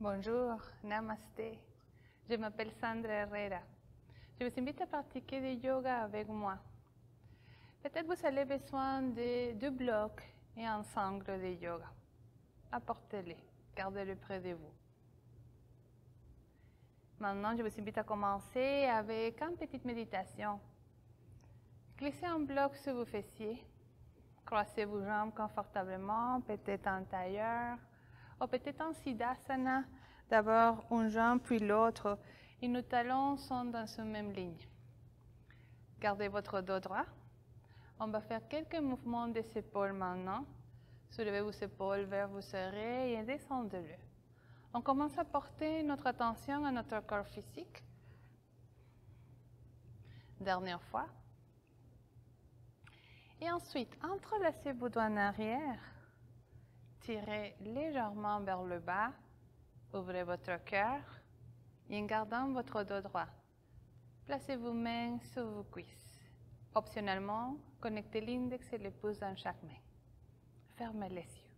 Bonjour, Namasté. Je m'appelle Sandra Herrera. Je vous invite à pratiquer du yoga avec moi. Peut-être vous avez besoin de 2 blocs et un sangle de yoga. Apportez-les, gardez-le près de vous. Maintenant, je vous invite à commencer avec une petite méditation. Glissez un bloc sur vos fessiers. Croisez vos jambes confortablement, peut-être en tailleur, ou peut-être en siddhasana. D'abord une jambe puis l'autre, et nos talons sont dans la même ligne. Gardez votre dos droit. On va faire quelques mouvements des épaules maintenant. Soulevez vos épaules vers vos oreilles et descendez-le. On commence à porter notre attention à notre corps physique. Dernière fois. Et ensuite, entrelacez vos doigts en arrière. Tirez légèrement vers le bas. Ouvrez votre cœur. Et en gardant votre dos droit, placez vos mains sur vos cuisses. Optionnellement, connectez l'index et le pouce dans chaque main. Fermez les yeux.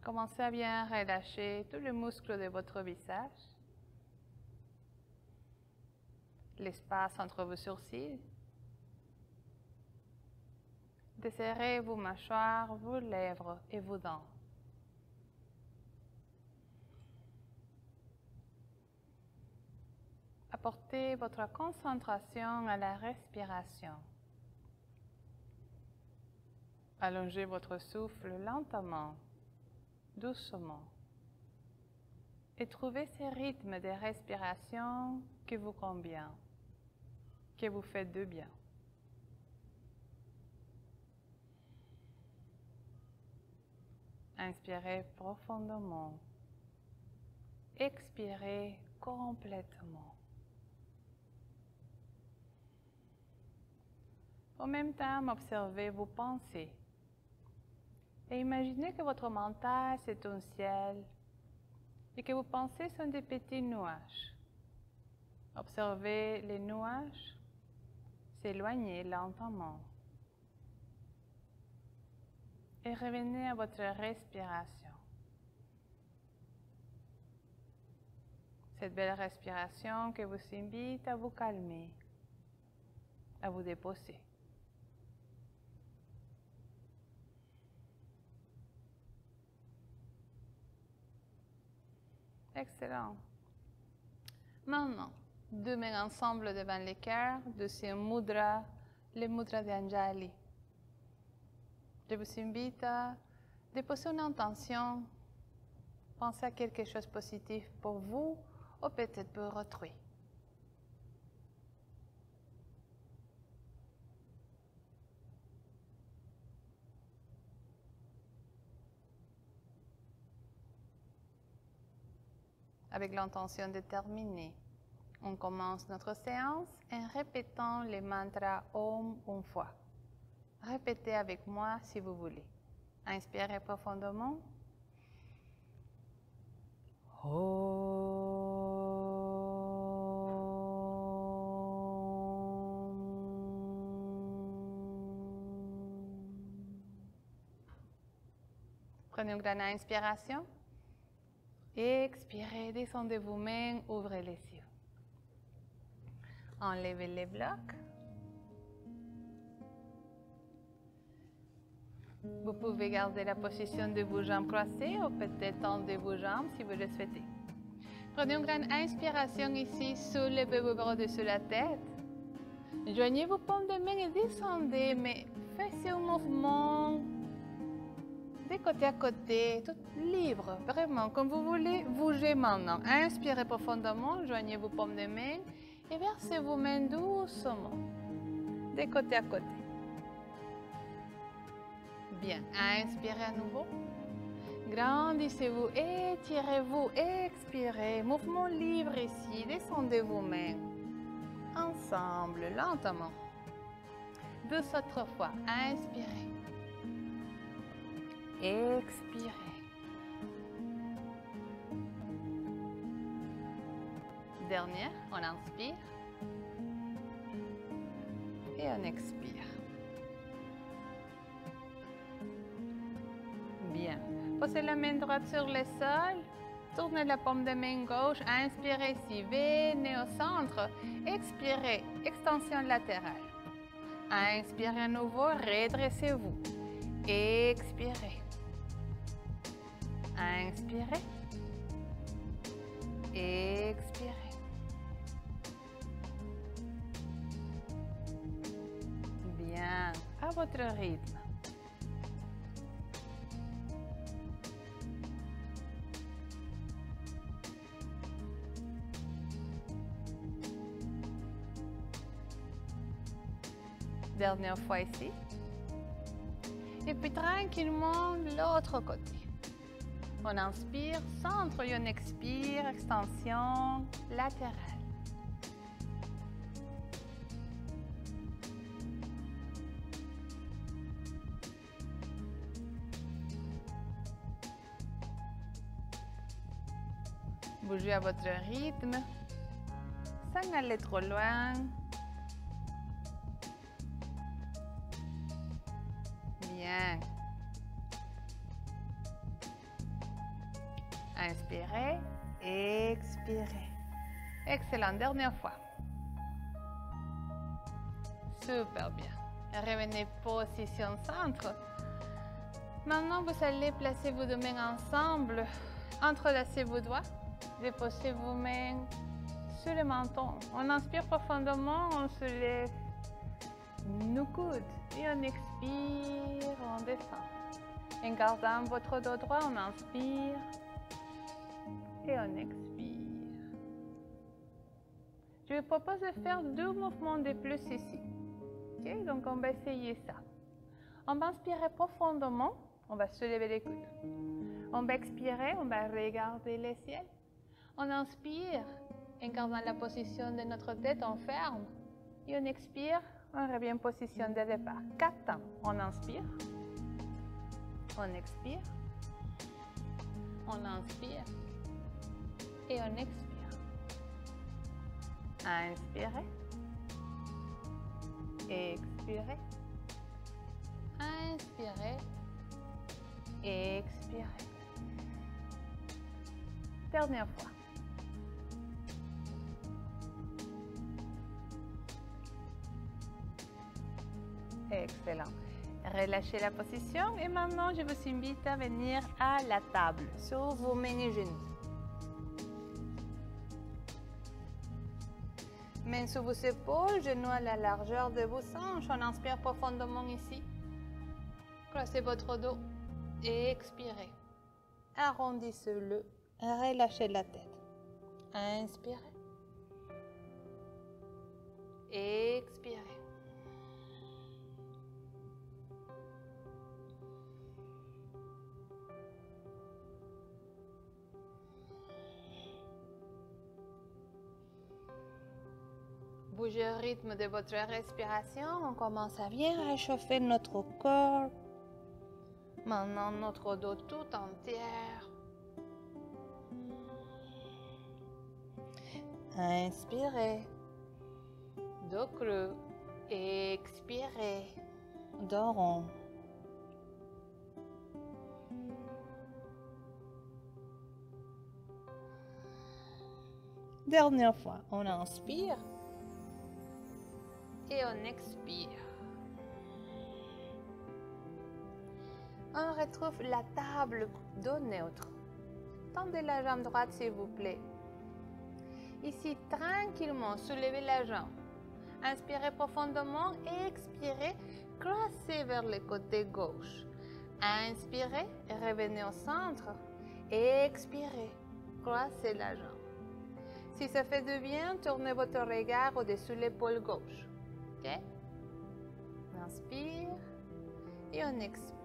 Commencez à bien relâcher tous les muscles de votre visage. L'espace entre vos sourcils. Desserrez vos mâchoires, vos lèvres et vos dents. Apportez votre concentration à la respiration. Allongez votre souffle lentement, doucement. Et trouvez ce rythme de respiration qui vous convient, qui vous fait du bien. Inspirez profondément. Expirez complètement. En même temps, observez vos pensées. Et imaginez que votre mental, c'est un ciel et que vos pensées sont des petits nuages. Observez les nuages s'éloigner lentement. Et revenez à votre respiration. Cette belle respiration qui vous invite à vous calmer, à vous déposer. Excellent. Maintenant, 2 mains ensemble devant le cœur, deuxième mudra, le mudra d'Anjali. Je vous invite à déposer une intention, pensez à quelque chose de positif pour vous ou peut-être pour autrui. Avec l'intention de terminer, on commence notre séance en répétant le mantra Om une fois. Répétez avec moi si vous voulez. Inspirez profondément. Prenez une grande inspiration. Expirez, descendez vos mains, ouvrez les yeux. Enlevez les blocs. Vous pouvez garder la position de vos jambes croisées ou peut-être tendre vos jambes si vous le souhaitez. Prenez une grande inspiration ici, soulevez vos bras au-dessus de la tête. Joignez vos paumes de main et descendez, mais faites un mouvement de côté à côté, tout libre, vraiment, comme vous voulez, bougez maintenant. Inspirez profondément, joignez vos paumes de main et versez vos mains doucement, de côté à côté. Bien, inspirez à nouveau. Grandissez-vous, étirez-vous, expirez. Mouvement libre ici, descendez vos mains. Ensemble, lentement. 2 autres fois, inspirez. Expirez. Dernière, on inspire. Et on expire. Posez la main droite sur le sol. Tournez la paume de main gauche. Inspirez ici. Venez au centre. Expirez. Extension latérale. Inspirez à nouveau. Redressez-vous. Expirez. Inspirez. Expirez. Bien, à votre rythme. Dernière fois ici. Et puis tranquillement, l'autre côté. On inspire, centre et on expire, extension latérale. Bougez à votre rythme, sans aller trop loin. Bien. Inspirez, expirez. Excellent, dernière fois. Super bien. Revenez position centre. Maintenant, vous allez placer vos deux mains ensemble, entrelacez vos doigts, déposez vos mains sur le menton. On inspire profondément, on se lève nos coudes et on expire, on descend. En gardant votre dos droit, on inspire et on expire. Je vous propose de faire 2 mouvements de plus ici. Okay? Donc on va essayer ça. On va inspirer profondément, on va se lever les coudes. On va expirer, on va regarder le ciel. On inspire, en gardant la position de notre tête, on ferme. Et on expire, on revient en position de départ. 4 temps. On inspire, on expire, on inspire et on expire. Inspirez, expirez, inspirez, expirez. Dernière fois. Excellent. Relâchez la position et maintenant je vous invite à venir à la table sur vos mains et genoux. Mains sur vos épaules, genoux à la largeur de vos hanches. On inspire profondément ici. Croisez votre dos et expirez. Arrondissez-le. Relâchez la tête. Inspirez. Expirez. Bougez au rythme de votre respiration. On commence à bien réchauffer notre corps. Maintenant, notre dos tout entier. Inspirez. Dos creux. Expirez. Dos rond. Dernière fois, on inspire. Et on expire. On retrouve la table dos neutre. Tendez la jambe droite s'il vous plaît. Ici, tranquillement, soulevez la jambe. Inspirez profondément et expirez, croisez vers le côté gauche. Inspirez, revenez au centre. Expirez, croisez la jambe. Si ça fait du bien, tournez votre regard au-dessus de l'épaule gauche. Okay? On inspire et on expire.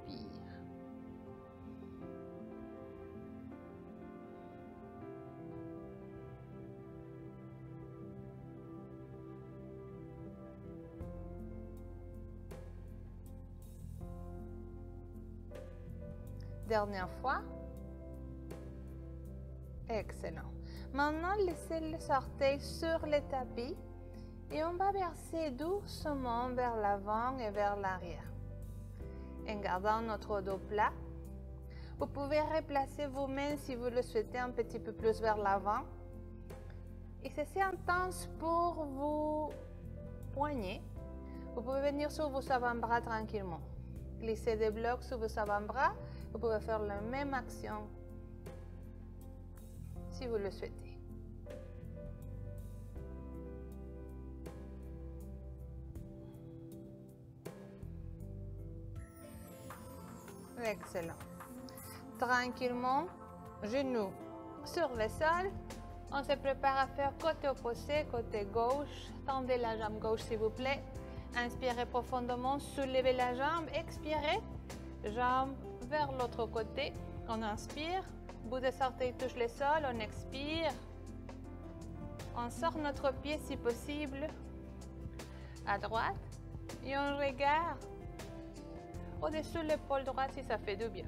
Dernière fois. Excellent. Maintenant, laissez les orteils sur le tapis. Et on va verser doucement vers l'avant et vers l'arrière. En gardant notre dos plat, Vous pouvez replacer vos mains si vous le souhaitez un petit peu plus vers l'avant. Et c'est intense pour vos poignets. Vous pouvez venir sur vos avant-bras tranquillement. Glisser des blocs sur vos avant-bras. Vous pouvez faire la même action si vous le souhaitez. Excellent. Tranquillement, genoux sur le sol. On se prépare à faire côté opposé, côté gauche. Tendez la jambe gauche s'il vous plaît. Inspirez profondément, soulevez la jambe, expirez. Jambe vers l'autre côté. On inspire, bout des orteils touche le sol, on expire. On sort notre pied si possible à droite et on regarde au-dessus de l'épaule droite si ça fait du bien.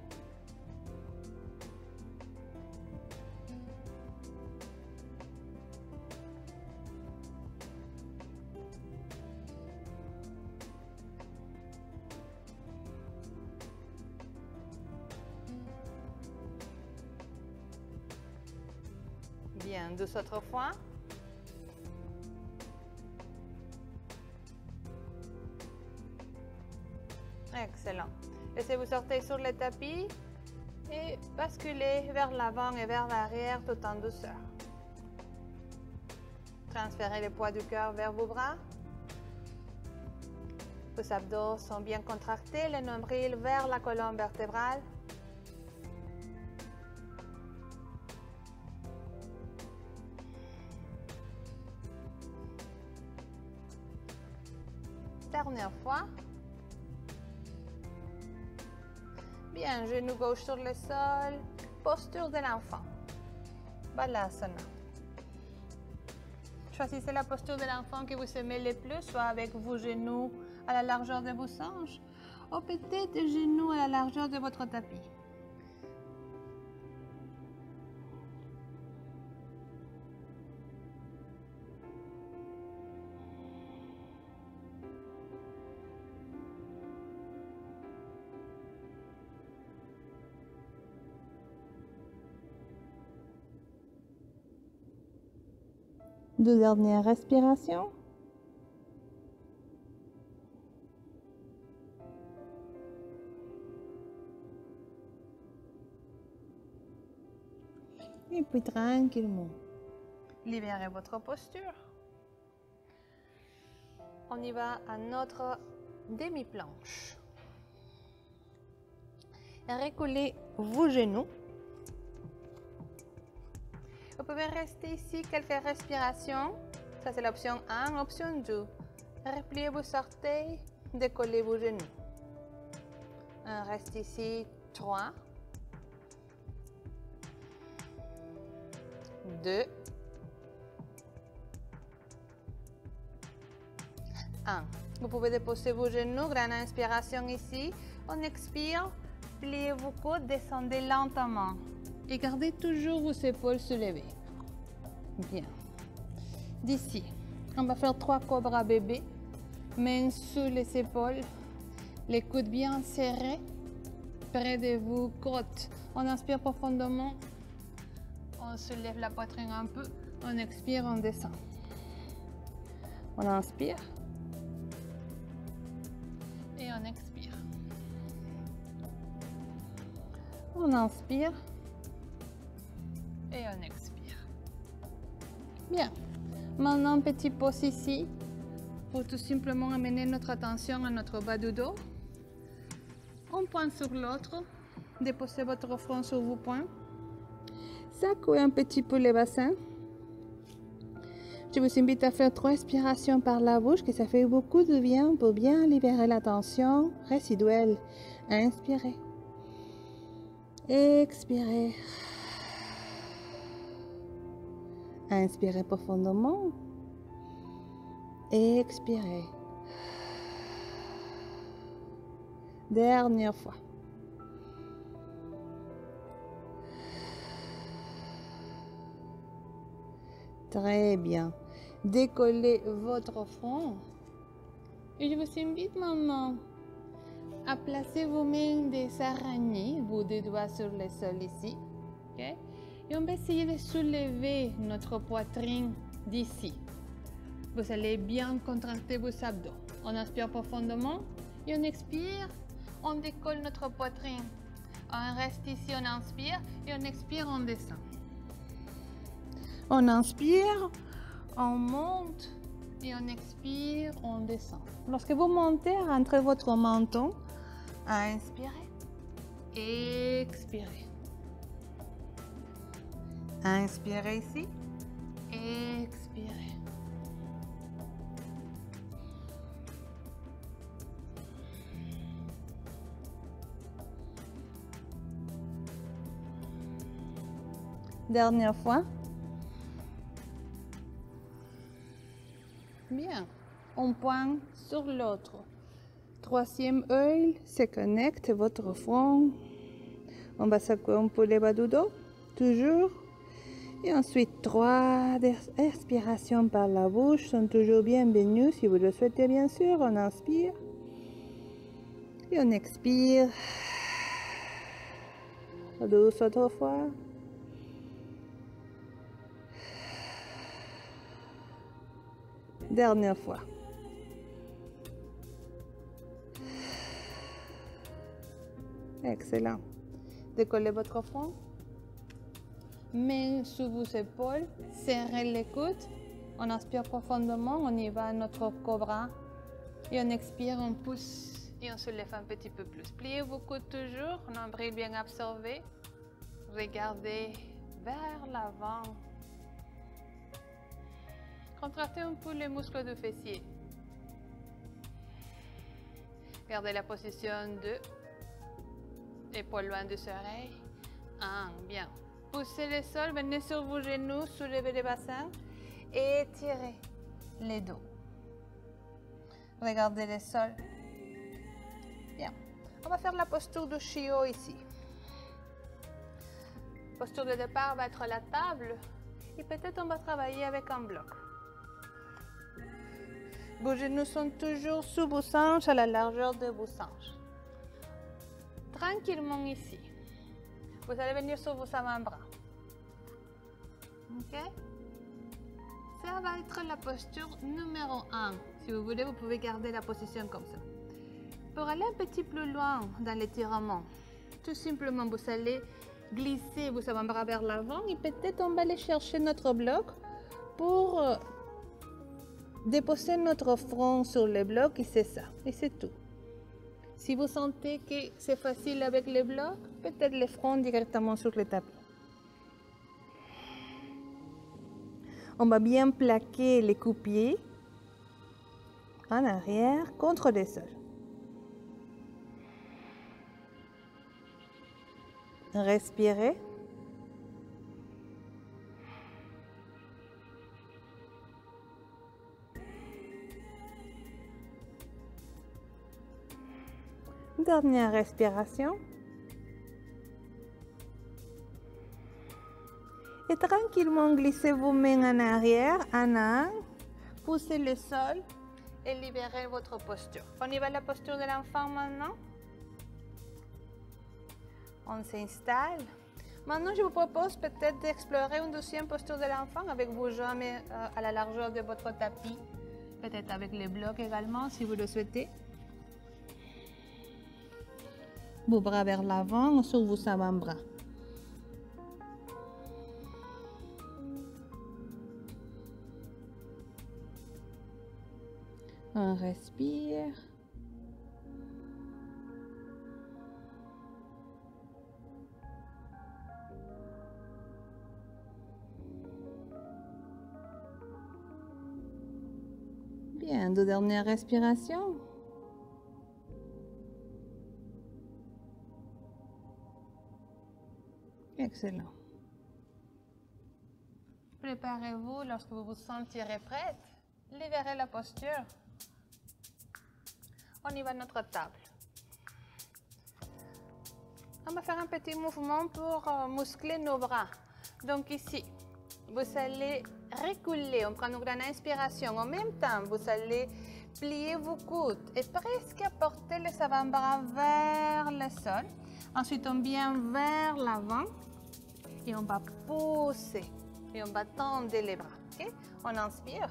Bien, 2 autres fois. Excellent. Laissez-vous sortir sur le tapis et basculez vers l'avant et vers l'arrière tout en douceur. Transférez le poids du cœur vers vos bras. Vos abdos sont bien contractés, le nombril vers la colonne vertébrale. Dernière fois. Bien, genou gauche sur le sol, posture de l'enfant. Balasana. Choisissez la posture de l'enfant qui vous aimez le plus, soit avec vos genoux à la largeur de vos hanches, ou peut-être des genoux à la largeur de votre tapis. Deux dernières respirations. Et puis tranquillement, libérez votre posture. On y va à notre demi-planche. Reculez vos genoux. Vous pouvez rester ici quelques respirations. Ça, c'est l'option 1. Option 2. Repliez vos orteils, décollez vos genoux. On reste ici 3. 2. 1. Vous pouvez déposer vos genoux. Grande inspiration ici. On expire. Pliez vos coudes, descendez lentement. Et gardez toujours vos épaules soulevées. Bien. D'ici, on va faire 3 cobras bébés. Mains sous les épaules. Les coudes bien serrés. Près de vous, côte. On inspire profondément. On soulève la poitrine un peu. On expire, on descend. On inspire. Et on expire. On inspire. Et on expire. Bien. Maintenant, petit pause ici pour tout simplement amener notre attention à notre bas du dos. Un point sur l'autre. Déposez votre front sur vos poings. Secouez un petit peu le bassin. Je vous invite à faire 3 respirations par la bouche, que ça fait beaucoup de bien pour bien libérer la tension résiduelle. Inspirez. Expirez. Inspirez profondément. Expirez. Dernière fois. Très bien. Décollez votre front. Et je vous invite maintenant à placer vos mains des araignées, vos deux doigts sur le sol ici. Okay? Et on va essayer de soulever notre poitrine d'ici. Vous allez bien contracter vos abdos. On inspire profondément et on expire. On décolle notre poitrine. On reste ici, on inspire et on expire, on descend. On inspire, on monte et on expire, on descend. Lorsque vous montez, rentrez votre menton. Inspirez, expirez. Inspirez ici, expirez. Dernière fois. Bien. On pointe sur l'autre. Troisième œil se connecte à votre front. On va secouer un peu les bas du dos. Toujours. Et ensuite, 3 expirations par la bouche sont toujours bienvenues. Si vous le souhaitez, bien sûr, on inspire. Et on expire. 12 autres fois. Dernière fois. Excellent. Décollez votre front. Mains sous vos épaules. Serrez les coudes. On inspire profondément. On y va à notre cobra. Et on expire, on pousse. Et on se lève un petit peu plus. Pliez vos coudes toujours. Nombril bien absorbé. Regardez vers l'avant. Contractez un peu les muscles du fessier. Gardez la position 2. Épaules loin des oreilles. 1. Bien. Poussez le sol, venez sur vos genoux, soulevez les bassins et étirez les dos. Regardez le sol. Bien. On va faire la posture de chiot ici. Posture de départ va être la table et peut-être on va travailler avec un bloc. Vos genoux sont toujours sous vos hanches, à la largeur de vos hanches. Tranquillement ici. Vous allez venir sur vos avant-bras. Ok? Ça va être la posture numéro 1. Si vous voulez, vous pouvez garder la position comme ça. Pour aller un petit peu plus loin dans l'étirement, tout simplement, vous allez glisser vos avant-bras vers l'avant et peut-être on va aller chercher notre bloc pour déposer notre front sur le bloc et c'est ça. Et c'est tout. Si vous sentez que c'est facile avec les blocs, peut-être le front directement sur le tapis. On va bien plaquer les coups-pieds en arrière contre le sol. Respirez. Dernière respiration. Et tranquillement glissez vos mains en arrière, en un. Poussez le sol et libérez votre posture. On y va à la posture de l'enfant maintenant. On s'installe. Maintenant, je vous propose peut-être d'explorer une deuxième posture de l'enfant avec vos jambes à la largeur de votre tapis. Peut-être avec les blocs également, si vous le souhaitez. Vos bras vers l'avant ou sur vos avant-bras. On respire. Bien, 2 dernières respirations. Excellent. Préparez-vous lorsque vous vous sentirez prête. Libérez la posture. On y va à notre table. On va faire un petit mouvement pour muscler nos bras. Donc ici, vous allez reculer, on prend une grande inspiration. En même temps, vous allez pliez vos coudes et presque portez les avant-bras vers le sol. Ensuite, on vient vers l'avant et on va pousser et on va tendre les bras. Okay? On inspire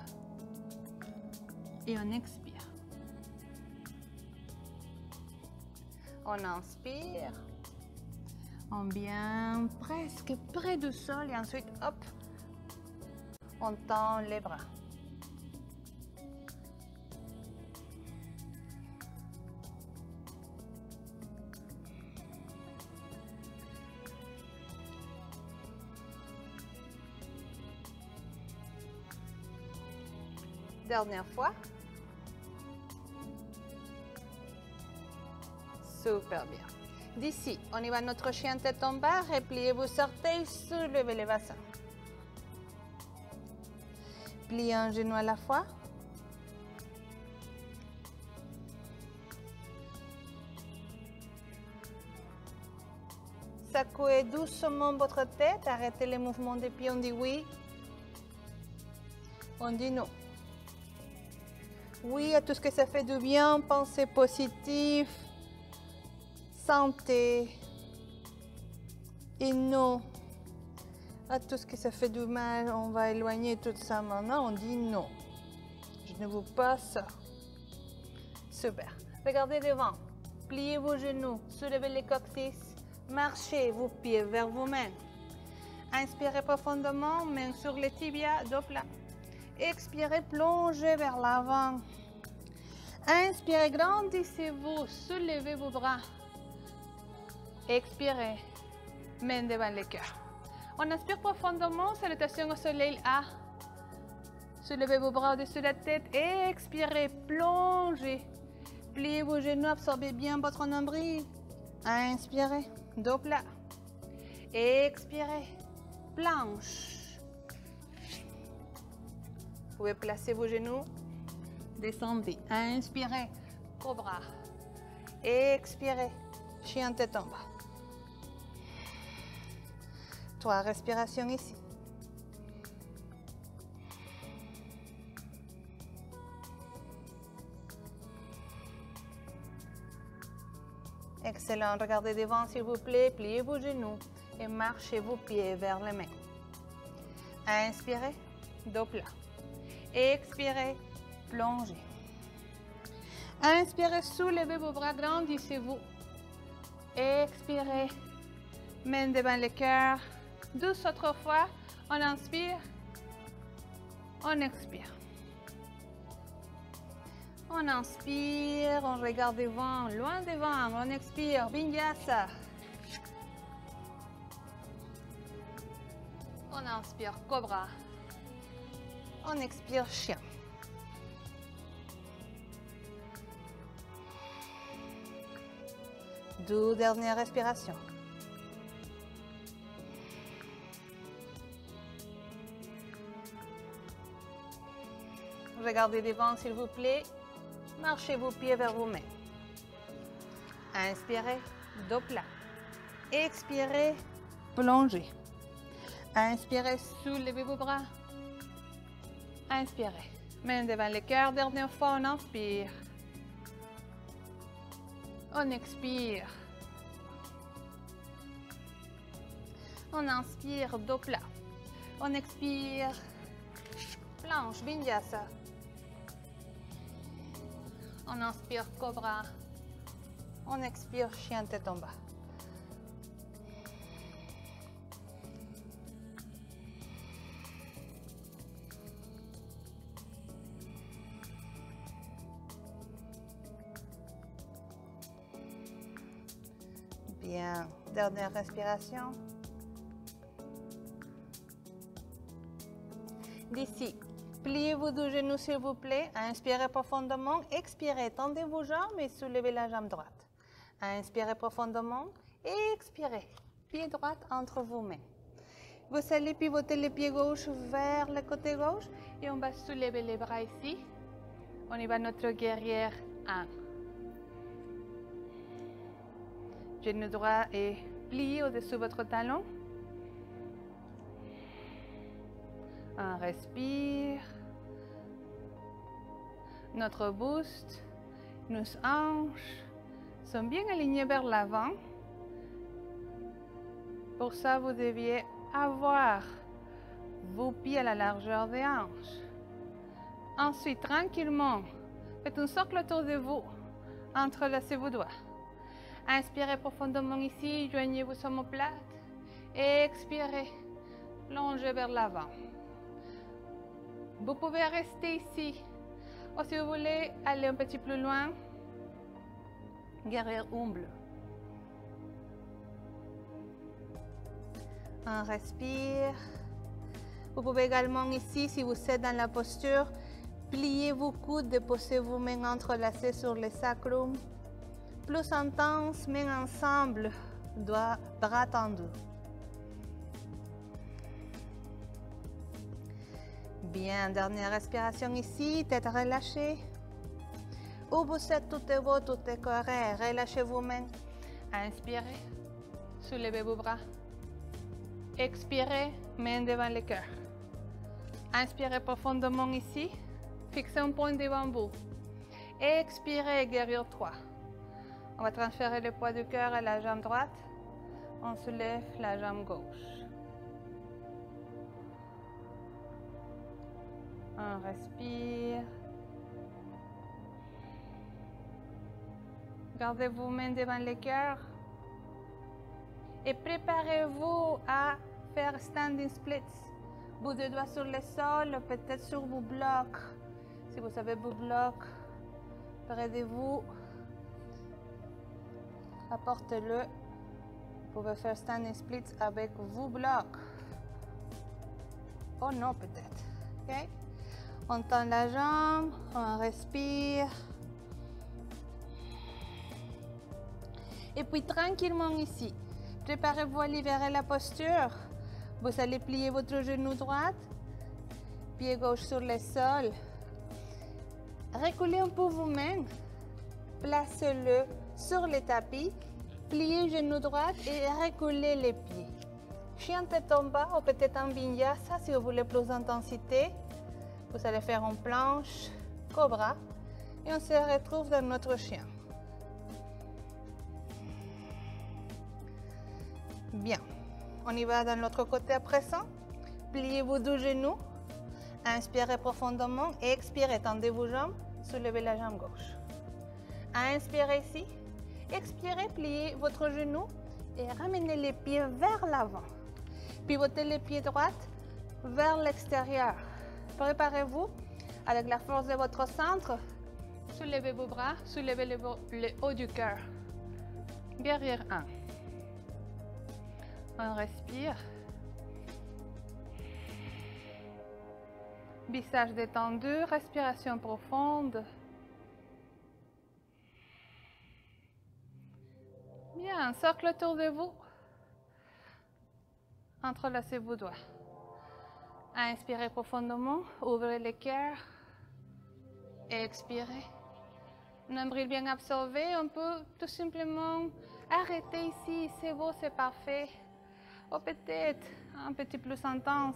et on expire. On inspire. On vient presque près du sol et ensuite, hop, on tend les bras. Dernière fois. Super bien. D'ici, on y va notre chien tête en bas, repliez vos orteils, soulevez les bassins. Pliez un genou à la fois. Secouez doucement votre tête, arrêtez les mouvements des pieds, on dit oui. On dit non. Oui à tout ce que ça fait du bien, pensée positive. Santé et non à tout ce que ça fait du mal, on va éloigner tout ça maintenant, on dit non. Je ne veux pas ça. Super. Regardez devant, pliez vos genoux, soulevez les coccyx, marchez vos pieds vers vos mains. Inspirez profondément, mains sur les tibias, dos plat. Expirez, plongez vers l'avant. Inspirez, grandissez-vous, soulevez vos bras. Expirez, main devant le cœur. On inspire profondément, salutation au soleil A. Soulevez vos bras au-dessus de la tête et expirez, plongez. Pliez vos genoux, absorbez bien votre nombril. Inspirez, dos plat. Expirez, planche. Vous pouvez placer vos genoux, descendez. Inspirez, cobra. Expirez, chien tête en bas. 3 respirations ici. Excellent. Regardez devant s'il vous plaît. Pliez vos genoux et marchez vos pieds vers les mains. Inspirez, dos plat. Expirez, plongez. Inspirez, soulevez vos bras, grandissez-vous. Expirez, main devant le cœur. 12 autres fois, on inspire, on expire. On inspire, on regarde devant, loin devant, on expire, Vinyasa. On inspire, cobra. On expire, chien. Deux dernières respirations. Regardez devant s'il vous plaît. Marchez vos pieds vers vos mains. Inspirez, dos plat. Expirez, plongez. Inspirez, soulevez vos bras. Inspirez, main devant le cœur. Dernière fois, on inspire. On expire. On inspire, dos plat. On expire, planche, Vinyasa. On inspire, cobra. On expire, chien tête en bas. Bien, dernière respiration. D'ici, pliez-vous du genou s'il vous plaît. Inspirez profondément. Expirez, tendez vos jambes et soulevez la jambe droite. Inspirez profondément. Expirez, pied droit entre vos mains. Vous allez pivoter le pied gauche vers le côté gauche et on va soulever les bras ici. On y va notre guerrière 1. Genou droit est plié au-dessus de votre talon. On respire. Notre buste, nos hanches sont bien alignés vers l'avant. Pour ça, vous deviez avoir vos pieds à la largeur des hanches. Ensuite, tranquillement, faites un cercle autour de vous. Entrelacez vos doigts. Inspirez profondément ici, joignez vos omoplates. Expirez, plongez vers l'avant. Vous pouvez rester ici. Ou si vous voulez aller un petit plus loin, guerrier humble. On respire. Vous pouvez également ici, si vous êtes dans la posture, plier vos coudes, déposer vos mains entrelacées sur le sacrum. Plus intense, mains ensemble, doigts, bras tendus. Bien, dernière respiration ici, tête relâchée. Où vous êtes, tout est beau, tout est correct. Relâchez vos mains. Inspirez, soulevez vos bras. Expirez, main devant le cœur. Inspirez profondément ici. Fixez un point devant vous. Expirez, guerrier 3. On va transférer le poids du cœur à la jambe droite. On soulève la jambe gauche. On respire. Gardez vos mains devant le cœur. Et préparez-vous à faire standing splits. Bout de doigts sur le sol, peut-être sur vos blocs. Si vous avez vos blocs, près de vous, apportez-le. Vous pouvez faire standing splits avec vos blocs. Oh non, peut-être. Okay? On tend la jambe, on respire. Et puis tranquillement ici, préparez-vous à libérer la posture. Vous allez plier votre genou droit, pied gauche sur le sol. Reculez un peu vos mains, placez-le sur le tapis, pliez genou droit et reculez les pieds. Chien tête en bas ou peut-être en vinyasa si vous voulez plus d'intensité. Vous allez faire une planche, cobra et on se retrouve dans notre chien. Bien, on y va dans l'autre côté à présent. Pliez vos deux genoux, inspirez profondément et expirez, tendez vos jambes, soulevez la jambe gauche. Inspirez ici, expirez, pliez votre genou et ramenez les pieds vers l'avant. Pivotez les pieds droits vers l'extérieur. Préparez-vous avec la force de votre centre. Soulevez vos bras, soulevez le haut du cœur. Guerrier 1. On respire. Visage détendu, respiration profonde. Bien, cercle autour de vous. Entrelacez vos doigts. Inspirez profondément, ouvrez le cœur. Expirez. Nombril bien absorbé, on peut tout simplement arrêter ici, c'est beau, c'est parfait. Ou peut-être un petit plus intense,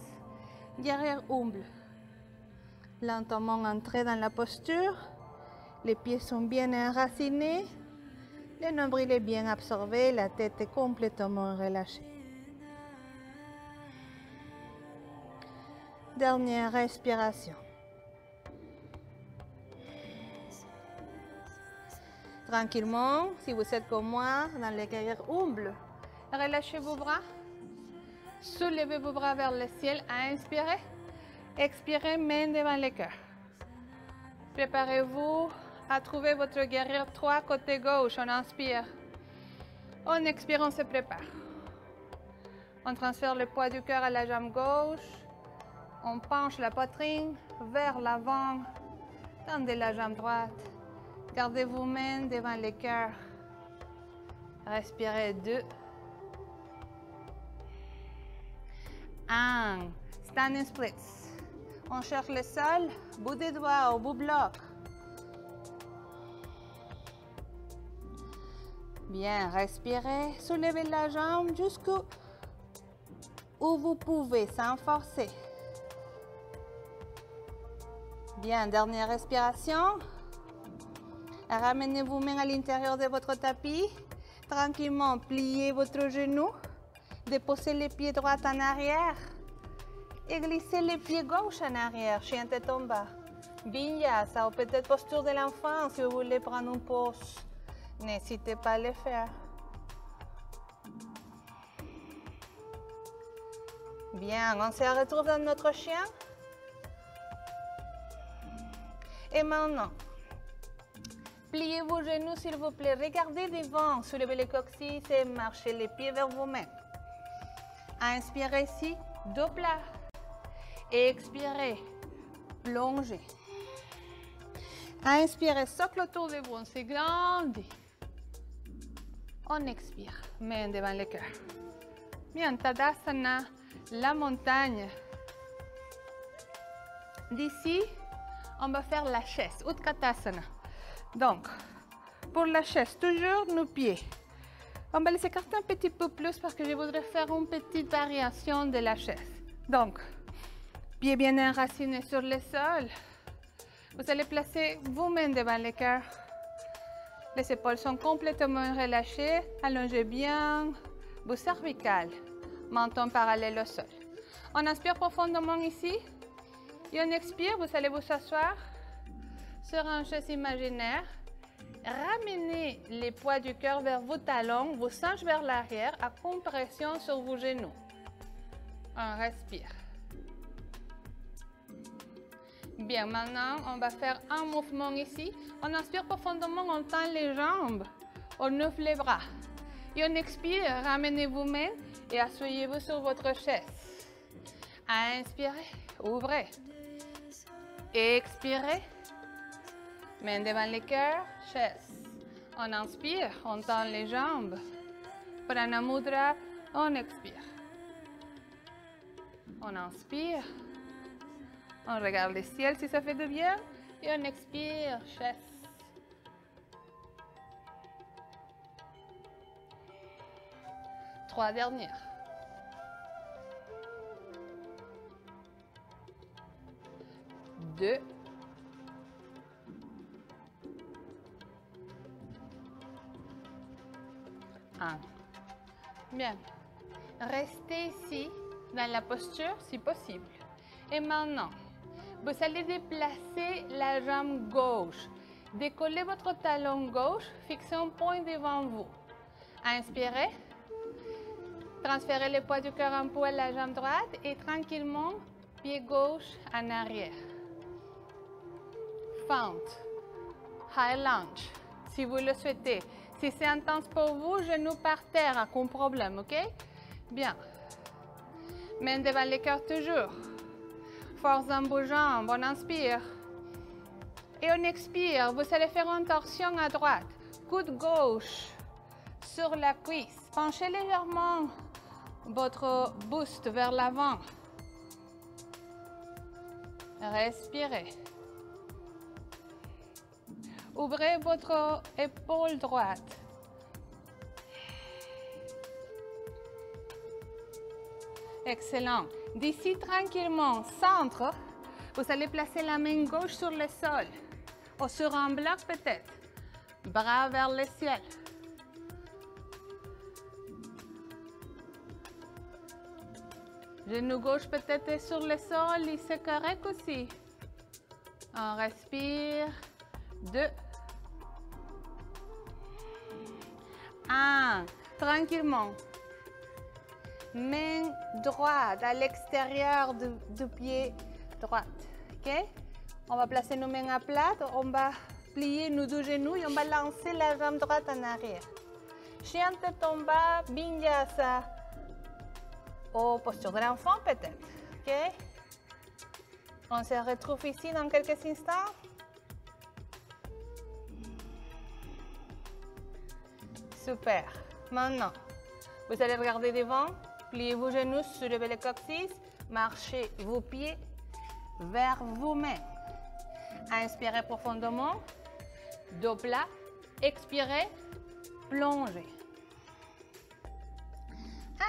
guerrier humble. Lentement entrer dans la posture, les pieds sont bien enracinés, le nombril est bien absorbé, la tête est complètement relâchée. Dernière respiration. Tranquillement, si vous êtes comme moi, dans le guerrier humble, relâchez vos bras. Soulevez vos bras vers le ciel, inspirez. Expirez, main devant le cœur. Préparez-vous à trouver votre guerrier 3 côté gauche. On inspire. On expire, on se prépare. On transfère le poids du cœur à la jambe gauche. On penche la poitrine vers l'avant. Tendez la jambe droite. Gardez vos mains devant le cœur. Respirez 2. 1. Standing splits. On cherche le sol, bout des doigts au bout bloc. Bien, respirez. Soulevez la jambe jusqu'où vous pouvez, sans forcer. Bien, dernière respiration. Ramenez vos mains à l'intérieur de votre tapis. Tranquillement, pliez votre genou. Déposez les pieds droits en arrière. Et glissez les pieds gauche en arrière, chien tête en bas. Vinyasa ou peut-être posture de l'enfant si vous voulez prendre une pause. N'hésitez pas à le faire. Bien, on se retrouve dans notre chien. Et maintenant, pliez vos genoux s'il vous plaît. Regardez devant, soulevez le coccyx et marchez les pieds vers vous-même. Inspirez ici, dos plat. Expirez, plongez. Inspirez, socle autour de vous, on s'agrandit. On expire, main devant le cœur. Bien, Tadasana, la montagne. D'ici, on va faire la chaise, Utkatasana. Donc, pour la chaise, toujours nos pieds. On va les écarter un petit peu plus parce que je voudrais faire une petite variation de la chaise. Donc, pieds bien enracinés sur le sol. Vous allez placer vos mains devant le cœur. Les épaules sont complètement relâchées. Allongez bien vos cervicales. Menton parallèle au sol. On inspire profondément ici. Et on expire, vous allez vous asseoir sur une chaise imaginaire. Ramenez les poids du cœur vers vos talons, vos hanches vers l'arrière, à compression sur vos genoux. On respire. Bien, maintenant, on va faire un mouvement ici. On inspire profondément, on tend les jambes, on ouvre les bras. Et on expire, ramenez vos mains et asseyez-vous sur votre chaise. Inspirez, ouvrez. Expirez. Main devant le cœur, chaise. On inspire, on tend les jambes. Prana Mudra, on expire. On inspire. On regarde le ciel si ça fait du bien. Et on expire, chaise. Trois dernières. Deux. Un. Bien. Restez ici dans la posture si possible. Et maintenant, vous allez déplacer la jambe gauche. Décollez votre talon gauche, fixez un point devant vous. Inspirez. Transférez le poids du cœur un peu à la jambe droite et tranquillement, pied gauche en arrière. Fente. High lunge, si vous le souhaitez. Si c'est intense pour vous, genou par terre, aucun problème, ok? Bien. Main devant le cœur toujours. Force dans vos jambes, on inspire. Et on expire, vous allez faire une torsion à droite. Coude gauche sur la cuisse. Penchez légèrement votre buste vers l'avant. Respirez. Ouvrez votre épaule droite. Excellent. D'ici tranquillement, centre, vous allez placer la main gauche sur le sol ou sur un bloc peut-être. Bras vers le ciel. Genou gauche peut-être sur le sol et c'est correct aussi. On respire. 2. 1. Tranquillement. Main droite à l'extérieur du pied droit. Ok? On va placer nos mains à plat. On va plier nos deux genoux et on va lancer la jambe droite en arrière. Chien tête en bas, Vinyasa. Ou posture de l'enfant peut-être. Ok? On se retrouve ici dans quelques instants. Super. Maintenant, vous allez regarder devant, pliez vos genoux, soulevez le coccyx, marchez vos pieds vers vous-même. Inspirez profondément, dos plat, expirez, plongez.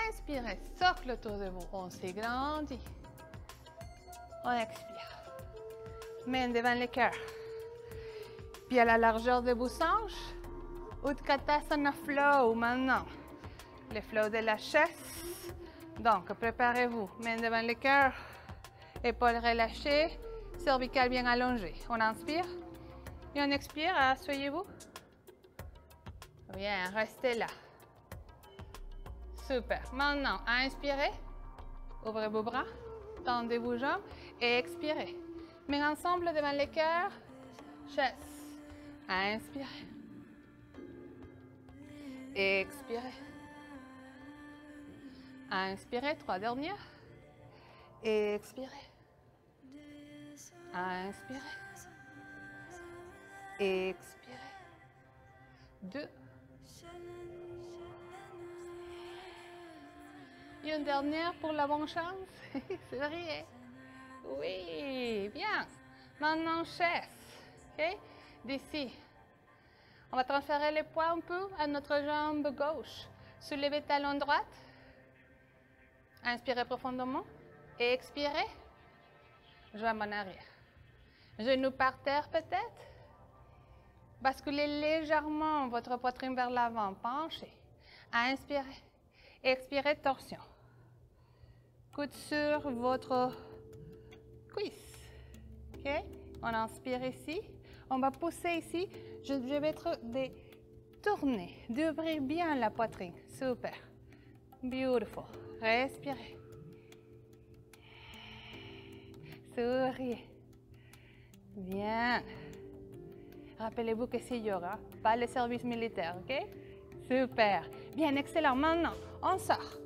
Inspirez, socle autour de vous, on s'agrandit. On expire. Main devant le cœur. Puis à la largeur de vos hanches, Utkatasana Flow maintenant. Le flow de la chaise. Donc, préparez-vous. Main devant le cœur. Épaules relâchées. Cervicale bien allongée. On inspire. Et on expire. Asseyez-vous. Bien, restez là. Super. Maintenant, inspirez. Ouvrez vos bras. Tendez vos jambes. Et expirez. Mains ensemble devant le cœur. Chaise. Inspirez. Expirez. Inspirez, 3 dernières. Expirez. Inspirez. Expirez. 2. Et une dernière pour la bonne chance. C'est vrai. Oui, bien. Maintenant, chaise. Okay? D'ici. On va transférer le poids un peu à notre jambe gauche. Soulevez talon droite. Inspirez profondément. Et expirez. Jambe en arrière. Genoux par terre peut-être. Basculez légèrement votre poitrine vers l'avant. Penchez. Inspirez. Expirez, torsion. Coude sur votre cuisse. OK? On inspire ici. On va pousser ici. Je vais mettre des tournées, d'ouvrir bien la poitrine. Super. Beautiful. Respirez. Souriez. Bien. Rappelez-vous que c'est yoga, pas le service militaire, ok? Super. Bien, excellent. Maintenant, on sort.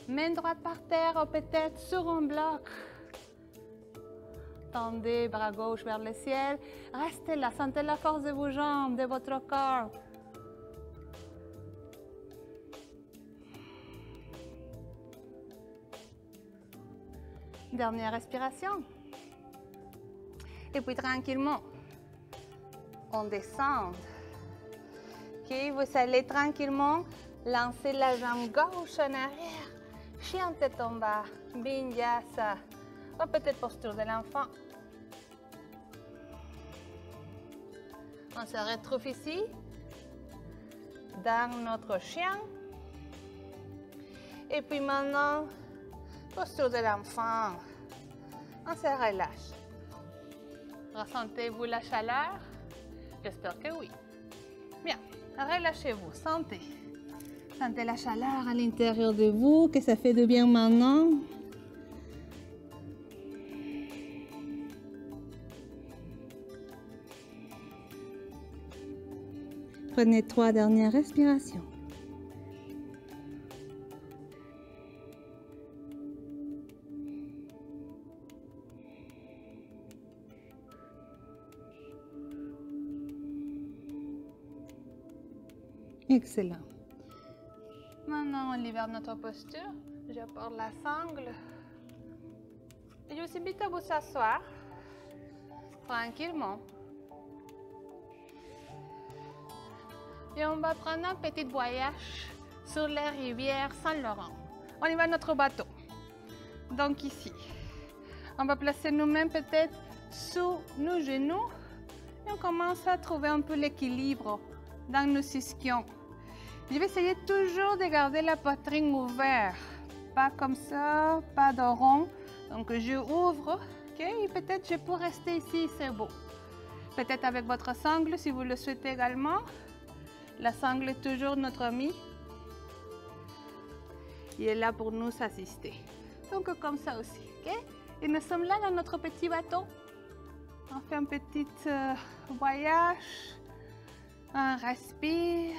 Main droite par terre ou peut-être sur un bloc. Tendez bras gauche vers le ciel. Restez là. Sentez la force de vos jambes, de votre corps. Dernière respiration. Et puis tranquillement, on descend. Ok, vous allez tranquillement lancer la jambe gauche en arrière. Chien tête en bas. Vinyasa. Ou peut-être posture de l'enfant. On se retrouve ici, dans notre chien. Et puis maintenant, posture de l'enfant. On se relâche. Ressentez-vous la chaleur? J'espère que oui. Bien, relâchez-vous, sentez. Sentez la chaleur à l'intérieur de vous, que ça fait du bien maintenant. Prenez 3 dernières respirations. Excellent. Maintenant, on libère notre posture. Je porte la sangle. Et je vous invite à vous asseoir tranquillement. Et on va prendre un petit voyage sur la rivière Saint-Laurent. On y va à notre bateau. Donc ici, on va placer nous-mêmes peut-être sous nos genoux. Et on commence à trouver un peu l'équilibre dans nos ischions. Je vais essayer toujours de garder la poitrine ouverte. Pas comme ça, pas de rond. Donc je ouvre. Ok, et peut-être je peux rester ici, c'est beau. Peut-être avec votre sangle si vous le souhaitez également. La sangle est toujours notre ami. Il est là pour nous assister. Donc comme ça aussi. Ok? Et nous sommes là dans notre petit bateau. On fait un petit voyage. On respire.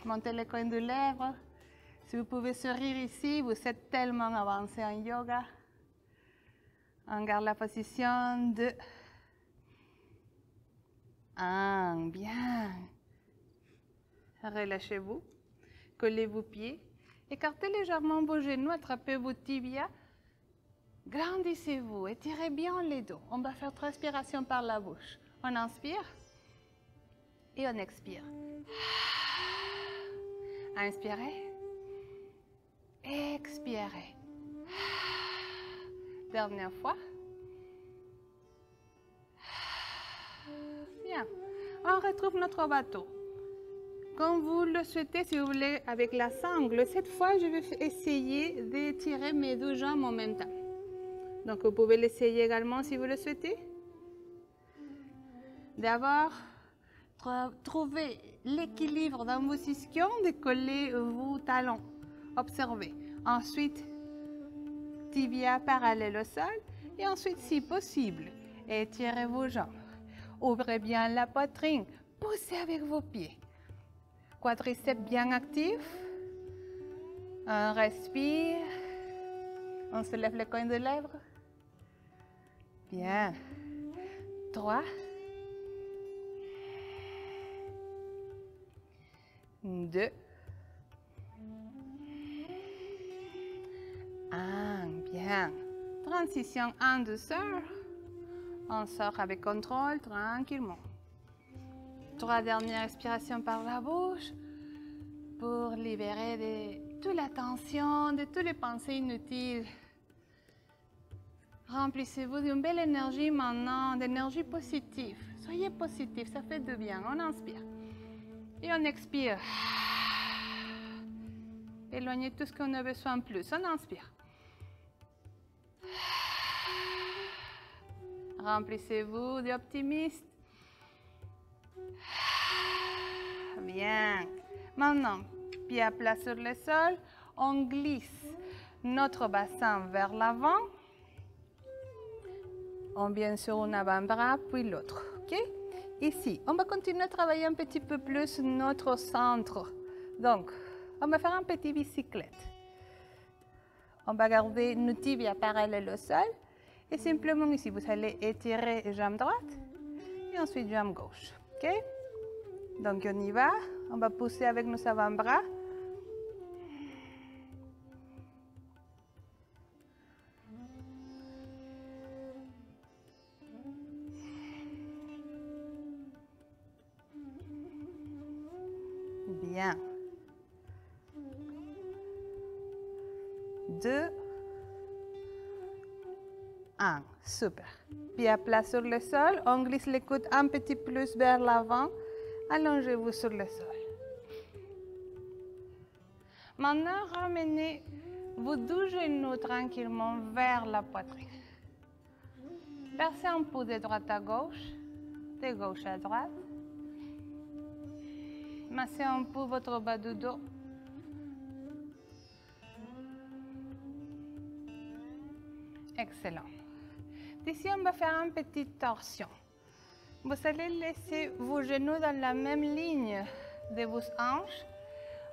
Montez le coin de lèvres. Si vous pouvez sourire ici, vous êtes tellement avancé en yoga. On garde la position de 1. Bien. Relâchez-vous. Collez vos pieds. Écartez légèrement vos genoux. Attrapez vos tibias. Grandissez-vous. Étirez bien les dos. On va faire 3 respirations par la bouche. On inspire. Et on expire. Inspirez. Expirez. Dernière fois. Bien. On retrouve notre bateau. Comme vous le souhaitez, si vous voulez, avec la sangle, cette fois, je vais essayer d'étirer mes deux jambes en même temps. Donc, vous pouvez l'essayer également si vous le souhaitez. D'abord, trouvez l'équilibre dans vos ischions, décollez vos talons. Observez. Ensuite, tibia parallèle au sol. Et ensuite, si possible, étirez vos jambes. Ouvrez bien la poitrine. Poussez avec vos pieds. Quadriceps bien actif. On respire. On se lève le coin de lèvres. Bien. 3. 2. 1. Bien. Transition en douceur. On sort avec contrôle, tranquillement. 3 dernières respirations par la bouche pour libérer de toute la tension, de toutes les pensées inutiles. Remplissez-vous d'une belle énergie maintenant, d'énergie positive. Soyez positif, ça fait du bien. On inspire. Et on expire. Éloignez tout ce qu'on a besoin de plus. On inspire. Remplissez-vous d'optimisme. Bien. Maintenant, pied à plat sur le sol, on glisse notre bassin vers l'avant. On vient sur un avant-bras, puis l'autre. OK? Ici, on va continuer à travailler un petit peu plus notre centre. Donc, on va faire un petit bicyclette. On va garder nos tibias parallèles au sol. Et simplement ici, vous allez étirer jambe droite et ensuite jambe gauche. OK? Donc, on y va. On va pousser avec nos avant-bras. Bien. 2. 1. Super. Pied à plat sur le sol. On glisse les coudes un petit peu plus vers l'avant. Allongez-vous sur le sol. Maintenant, ramenez vos deux genoux tranquillement vers la poitrine. Versez un peu de droite à gauche, de gauche à droite. Massez un peu votre bas du dos. Excellent. D'ici, on va faire une petite torsion. Vous allez laisser vos genoux dans la même ligne de vos hanches.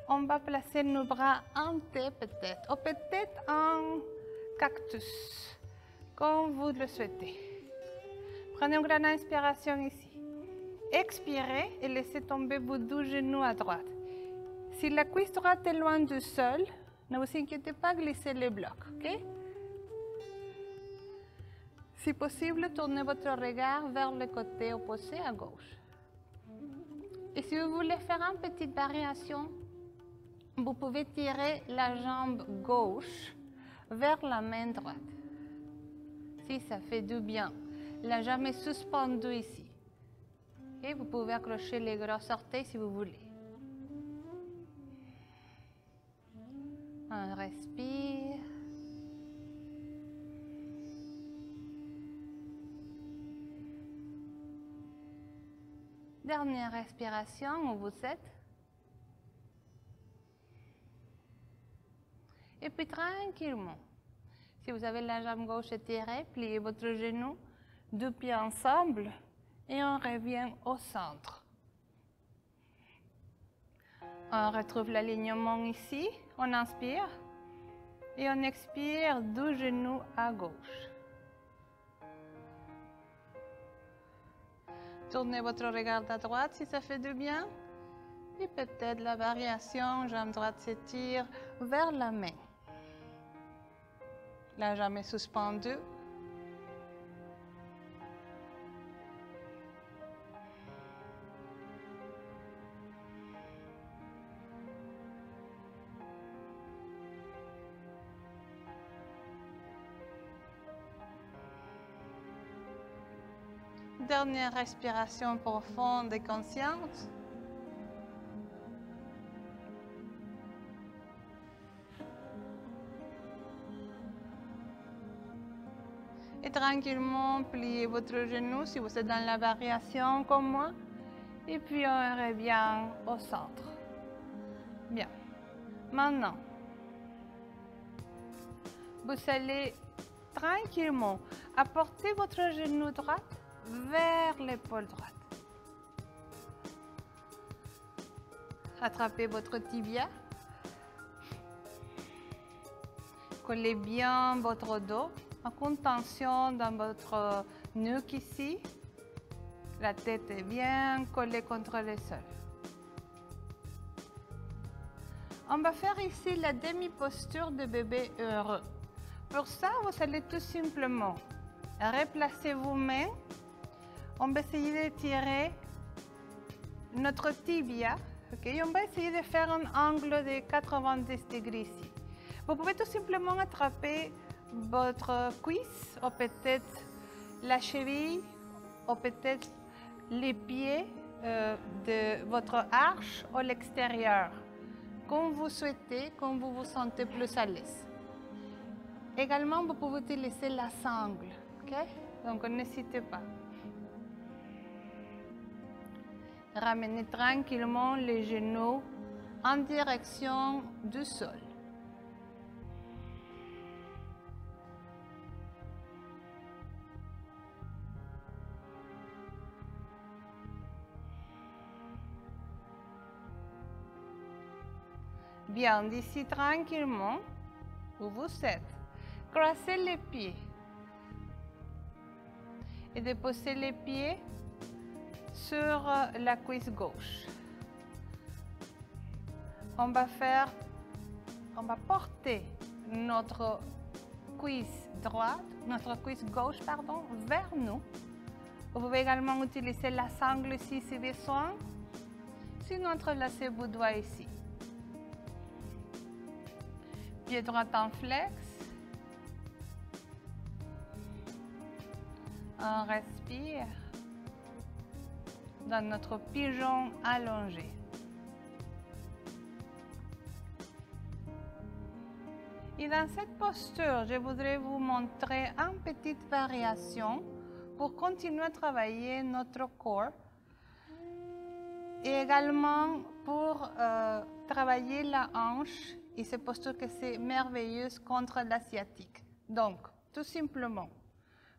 On va placer nos bras en T peut-être, ou peut-être en cactus, comme vous le souhaitez. Prenez une grande inspiration ici. Expirez et laissez tomber vos deux genoux à droite. Si la cuisse droite est loin du sol, ne vous inquiétez pas, glissez les blocs, ok? Si possible, tournez votre regard vers le côté opposé à gauche. Et si vous voulez faire une petite variation, vous pouvez tirer la jambe gauche vers la main droite. Si ça fait du bien. La jambe est suspendue ici. Et vous pouvez accrocher les gros orteils si vous voulez. On respire. Dernière respiration où vous êtes. Et puis tranquillement, si vous avez la jambe gauche étirée, pliez votre genou, deux pieds ensemble et on revient au centre. On retrouve l'alignement ici, on inspire et on expire deux genoux à gauche. Tournez votre regard à droite si ça fait du bien. Et peut-être la variation, jambe droite s'étire vers la main. La jambe est suspendue. Dernière respiration profonde et consciente. Et tranquillement, pliez votre genou si vous êtes dans la variation comme moi. Et puis on revient au centre. Bien. Maintenant, vous allez tranquillement apporter votre genou droit vers l'épaule droite. Attrapez votre tibia. Collez bien votre dos. Aucune tension dans votre nuque ici. La tête est bien collée contre le sol. On va faire ici la demi-posture de bébé heureux. Pour ça, vous allez tout simplement replacer vos mains. On va essayer de tirer notre tibia. Okay? On va essayer de faire un angle de 90 degrés ici. Vous pouvez tout simplement attraper votre cuisse ou peut-être la cheville ou peut-être les pieds de votre arche à l'extérieur, comme vous souhaitez, comme vous vous sentez plus à l'aise. Également, vous pouvez utiliser la sangle, ok? Donc n'hésitez pas. Ramenez tranquillement les genoux en direction du sol. Bien, d'ici tranquillement, où vous êtes, croisez les pieds et déposez les pieds sur la cuisse gauche. On va porter notre cuisse droite, notre cuisse gauche, pardon, vers nous. Vous pouvez également utiliser la sangle ici si besoin. Sinon, entrelacez vos doigts ici. Pied droit en flex. On respire dans notre pigeon allongé. Et dans cette posture, je voudrais vous montrer une petite variation pour continuer à travailler notre corps et également pour travailler la hanche. Et cette posture que c'est merveilleuse contre l'asiatique. Donc, tout simplement,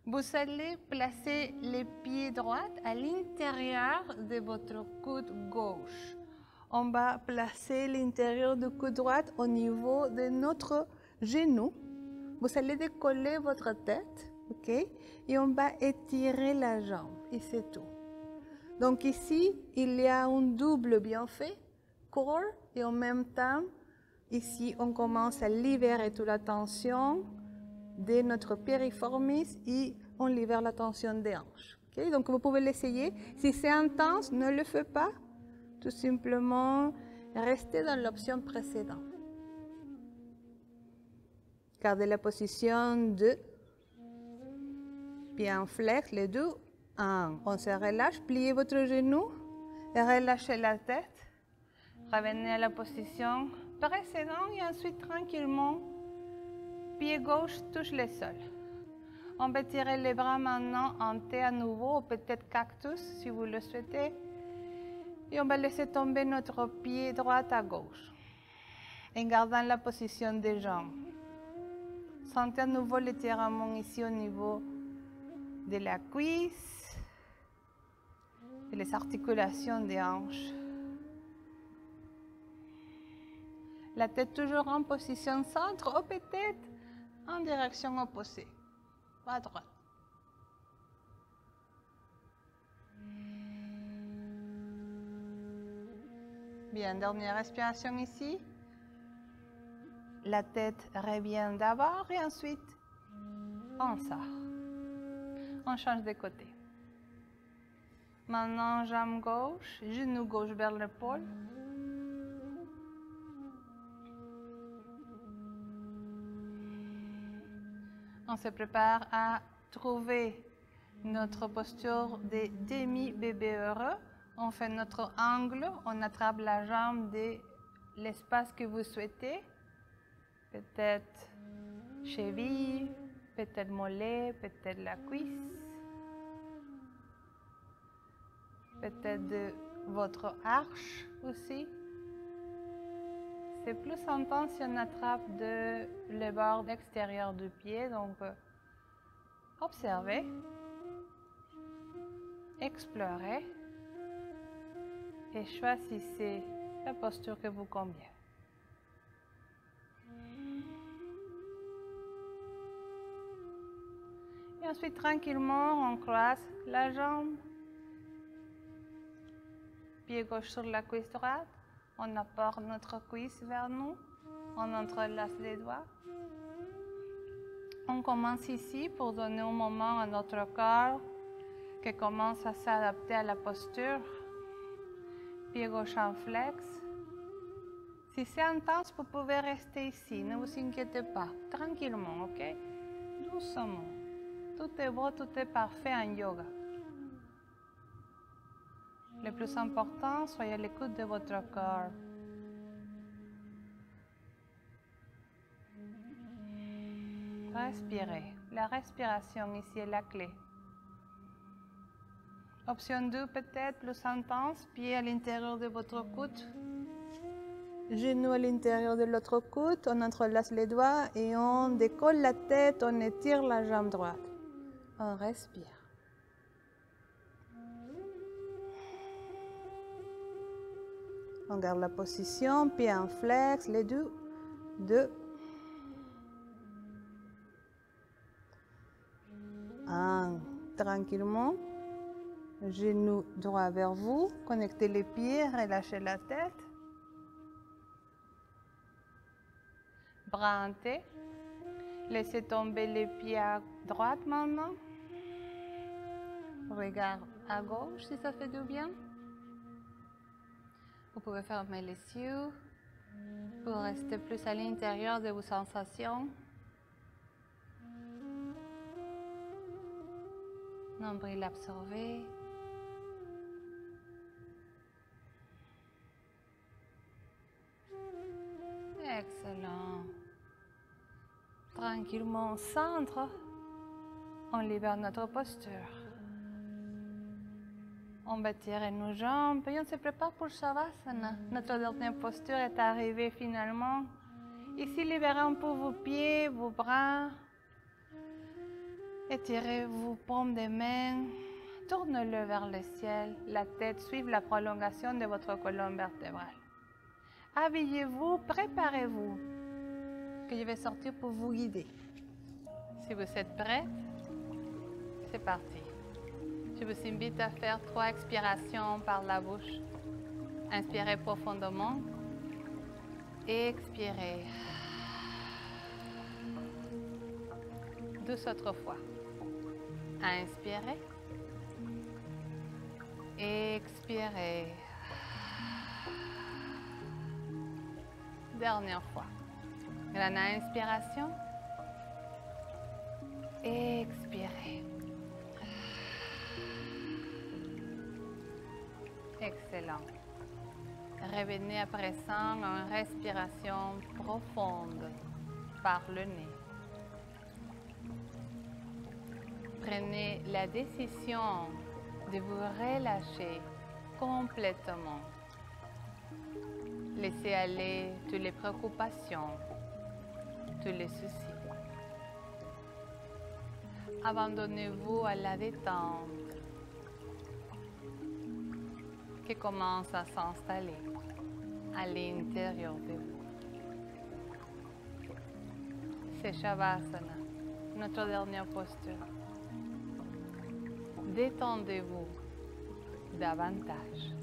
vous allez placer les pieds droits à l'intérieur de votre coude gauche. On va placer l'intérieur du coude droit au niveau de notre genou. Vous allez décoller votre tête, ok? Et on va étirer la jambe, et c'est tout. Donc ici, il y a un double bienfait, corps et en même temps, ici, on commence à libérer toute la tension de notre piriformis et on libère la tension des hanches. Okay? Donc, vous pouvez l'essayer. Si c'est intense, ne le faites pas. Tout simplement, restez dans l'option précédente. Gardez la position de pied en flex, les deux. On se relâche, pliez votre genou et relâchez la tête. Revenez à la position précédente et ensuite tranquillement, pied gauche touche le sol. On va tirer les bras maintenant en T à nouveau, ou peut-être cactus si vous le souhaitez. Et on va laisser tomber notre pied droit à gauche, en gardant la position des jambes. Sentez à nouveau l'étirement ici au niveau de la cuisse et les articulations des hanches. La tête toujours en position centre ou peut-être en direction opposée, pas à droite. Bien, dernière respiration ici. La tête revient d'abord et ensuite on sort. On change de côté. Maintenant, jambe gauche, genou gauche vers l'épaule. On se prépare à trouver notre posture de demi-bébé heureux. On fait notre angle, on attrape la jambe de l'espace que vous souhaitez. Peut-être cheville, peut-être mollet, peut-être la cuisse. Peut-être de votre arche aussi. C'est plus intense si on attrape le bord extérieur du pied. Donc, observez, explorez et choisissez la posture que vous convient. Et ensuite, tranquillement, on croise la jambe. Pied gauche sur la cuisse droite, on apporte notre cuisse vers nous, on entrelace les doigts. On commence ici pour donner un moment à notre corps qui commence à s'adapter à la posture. Pied gauche en flex. Si c'est intense, vous pouvez rester ici, ne vous inquiétez pas, tranquillement, ok? Doucement. Tout est beau, tout est parfait en yoga. Le plus important, soyez à l'écoute de votre corps. Respirez. La respiration ici est la clé. Option 2 peut-être plus intense, pied à l'intérieur de votre coude. Genou à l'intérieur de l'autre coude, on entrelace les doigts et on décolle la tête, on étire la jambe droite. On respire. On garde la position, pied en flex, les deux. 2. 1. Tranquillement. Genou droit vers vous. Connectez les pieds, relâchez la tête. Bras en T. Laissez tomber les pieds à droite maintenant. Regard à gauche si ça fait du bien. Vous pouvez fermer les yeux pour rester plus à l'intérieur de vos sensations. Nombril absorbé. Excellent. Tranquillement au centre, on libère notre posture. On va tirer nos jambes et on se prépare pour Shavasana. Notre dernière posture est arrivée finalement. Ici, libérez un peu vos pieds, vos bras. Étirez vos paumes des mains. Tournez-le vers le ciel. La tête suive la prolongation de votre colonne vertébrale. Habillez-vous, préparez-vous, que je vais sortir pour vous guider. Si vous êtes prêts, c'est parti. Je vous invite à faire 3 expirations par la bouche. Inspirez profondément. Expirez. 2 autres fois. Inspirez. Expirez. Dernière fois. Grande inspiration. Expirez. Excellent. Revenez à présent en respiration profonde par le nez. Prenez la décision de vous relâcher complètement. Laissez aller toutes les préoccupations, tous les soucis. Abandonnez-vous à la détente qui commence à s'installer à l'intérieur de vous. C'est Shavasana, notre dernière posture. Détendez-vous davantage.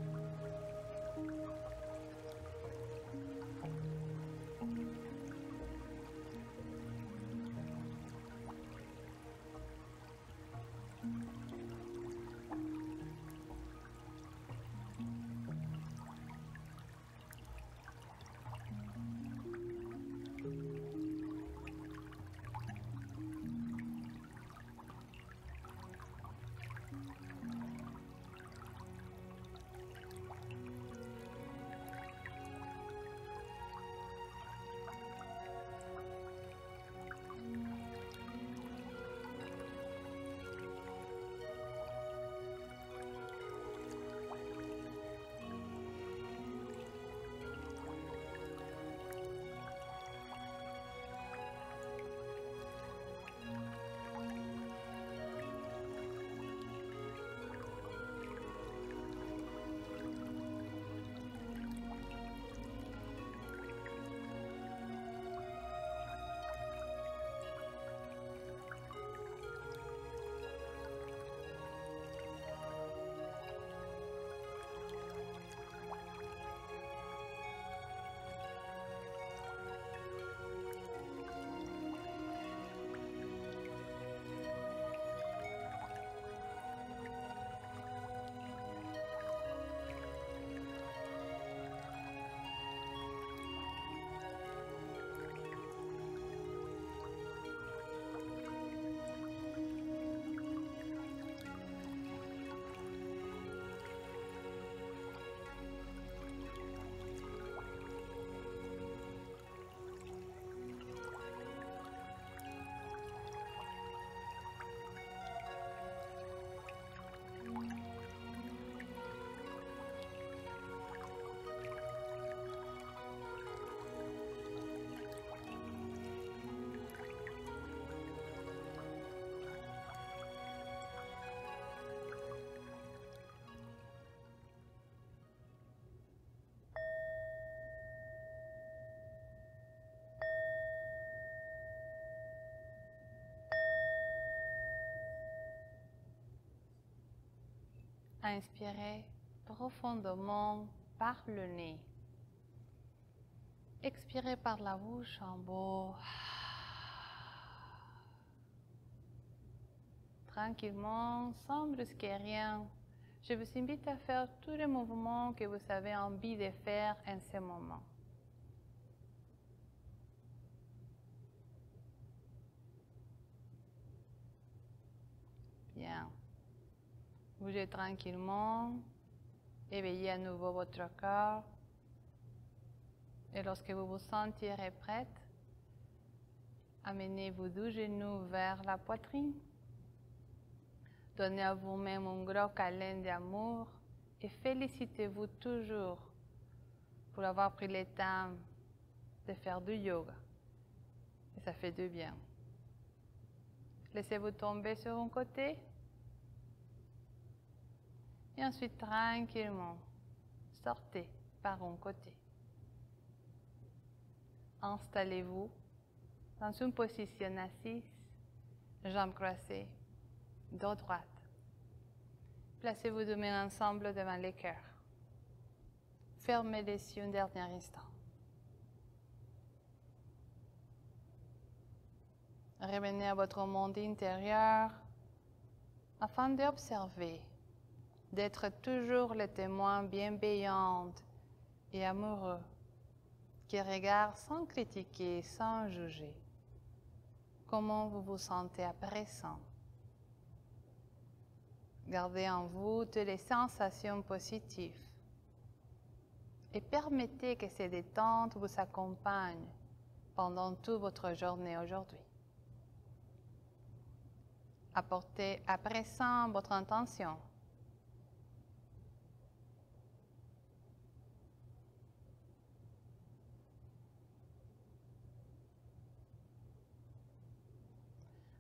Inspirez profondément par le nez. Expirez par la bouche en beau. Tranquillement, sans brusquer rien, je vous invite à faire tous les mouvements que vous avez envie de faire en ce moment. Bien. Bougez tranquillement, éveillez à nouveau votre corps. Et lorsque vous vous sentirez prête, amenez vos deux genoux vers la poitrine. Donnez à vous-même un gros câlin d'amour et félicitez-vous toujours pour avoir pris le temps de faire du yoga. Et ça fait du bien. Laissez-vous tomber sur un côté. Et ensuite, tranquillement, sortez par un côté. Installez-vous dans une position assise, jambes croisées, dos droite. Placez-vous deux mains ensemble devant le cœur. Fermez les yeux un dernier instant. Revenez à votre monde intérieur afin d'observer, d'être toujours le témoin bienveillant et amoureux qui regarde sans critiquer, sans juger. Comment vous vous sentez à présent? Gardez en vous toutes les sensations positives et permettez que ces détentes vous accompagnent pendant toute votre journée aujourd'hui. Apportez à présent votre intention.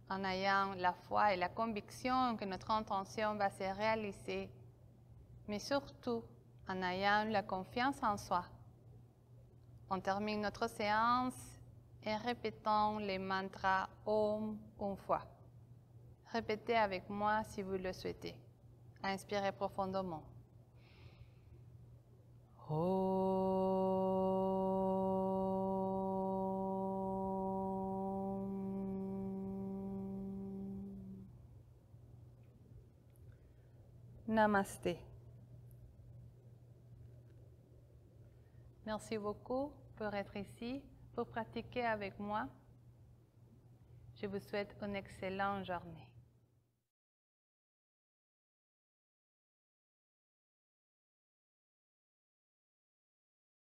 En ayant la foi et la conviction que notre intention va se réaliser, mais surtout en ayant la confiance en soi. On termine notre séance en répétant les mantras Om une fois. Répétez avec moi si vous le souhaitez. Inspirez profondément. Namasté. Merci beaucoup pour être ici, pour pratiquer avec moi. Je vous souhaite une excellente journée.